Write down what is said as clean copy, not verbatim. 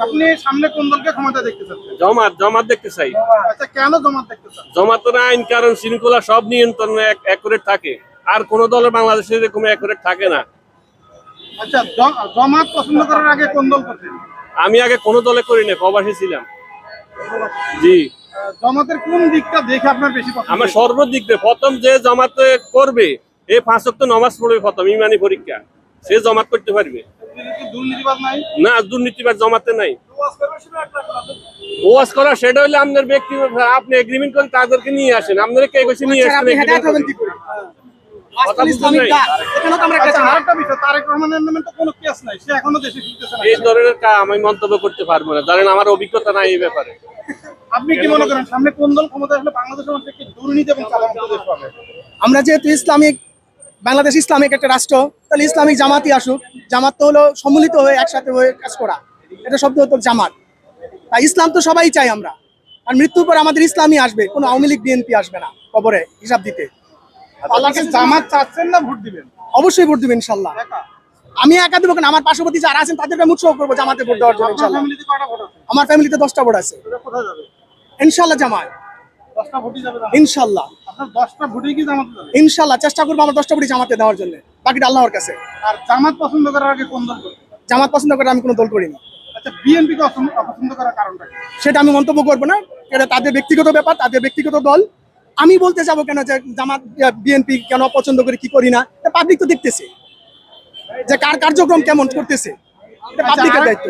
আপনি সামনে কোন দলকে ক্ষমতা দেখতে চাচ্ছেন? জমাত জমাত দেখতে চাই। আচ্ছা, কেন জামাত দেখতে চান? জমাতের আইন কারণ শৃঙ্খলা সব নিয়ন্ত্রণে অ্যাকুরেট থাকে, আর কোন দলে বাংলাদেশে এরকম অ্যাকুরেট থাকে না। আচ্ছা, জামাত পছন্দ করার আগে কোন দল করতেন? আমি আগে কোনো দলে করি না, প্রবাসী ছিলাম। জি, জামাতের কোন দিকটা দেখে আপনার বেশি পছন্দ? আমার সর্বদিক দিয়ে প্রথম যে জমাতে করবে, এই 5 ওয়াক্ত নামাজ পড়বে প্রথম, ইমানি পরীক্ষা, সে জমাত করতে পারবে। দুর্নীতিবাদ নাই? না, দুর্নীতিবাদ জমাতে নাই। ওয়াজ করা সেটা হলে আপনার ব্যক্তি, আপনি এগ্রিমেন্ট করেন, তাদেরকে নিয়ে আসেন। আপনারা কে কইছে নিয়ে আসেন এগ্রিমেন্ট করেন? কথা বুঝছেন নাই? আচ্ছা, আরেকটা বিষয়, তারেক রহমানের নামে তো কোনো কেস নাই, সে এখনো দেশে ফিরতেছে না। এই ধরনের আমি মন্তব্য করতে পারবো না, ধরেন আমার অভিজ্ঞতা নাই এই ব্যাপারে। আপনি কি মনে করেন সামনে কোন দল ক্ষমতা আসলে বাংলাদেশের মানুষ একটি দুর্নীতি এবং চাঁদামুক্ত দেশ পাবে? আমরা যেহেতু ইসলামিক, বাংলাদেশ ইসলামিক একটা রাষ্ট্র, তাহলে ইসলামিক জামাতই আসুক। জামাত তো হলো সম্মিলিত হয়ে একসাথে হয়ে কাজ করা, এটা শব্দ হতো জামাত। তাই ইসলাম তো সবাই চাই আমরা, আর মৃত্যুর পর আমাদের ইসলামই আসবে, কোনো আওয়ামী লীগ বিএনপি আসবে না কবরে হিসাব দিতে। আল্লাহকে জামাত চাচ্ছেন না ভোট দিবেন? অবশ্যই ভোট দিবেন ইনশাল্লাহ। একা? আমি একা দেবো কেন, আমার পার্শ্ববর্তী যারা আছেন তাদেরকে আমি উৎসাহ করবো জামাতে ভোট দেওয়ার জন্য আপনার ইনশাল্লাহ। ফ্যামিলিতে কয়টা ভোট আছে? আমার ফ্যামিলিতে 10টা ভোট আছে, ওটা কোথায় যাবে? ইনশাল্লাহ জামাত, 10টা ভোটই যাবে জামাত? ইনশাল্লাহ। আপনার 10টা ভোটই কি জামাতে যাবে? ইনশাল্লাহ চেষ্টা করবো আমার 10টা ভোটই জামাতে দেওয়ার জন্য, বাকিটা আল্লাহর কাছে। আর জামাত পছন্দ করার আগে কোন দল করবেন? জামাত পছন্দ করে আমি কোনো দল করিনি। আচ্ছা, বিএনপি কে অপছন্দ করার কারণটা কি? সেটা আমি মন্তব্য করবো না, এটা তাদের ব্যক্তিগত ব্যাপার, তাদের ব্যক্তিগত দল। আমি বলতে যাবো কেন যে জামাত বিএনপি কেন পছন্দ করি কি করি না, পাবলিক তো দেখতেছে যে কার কার্যক্রম কেমন করতেছে, এটা পাবলিকের দায়িত্ব।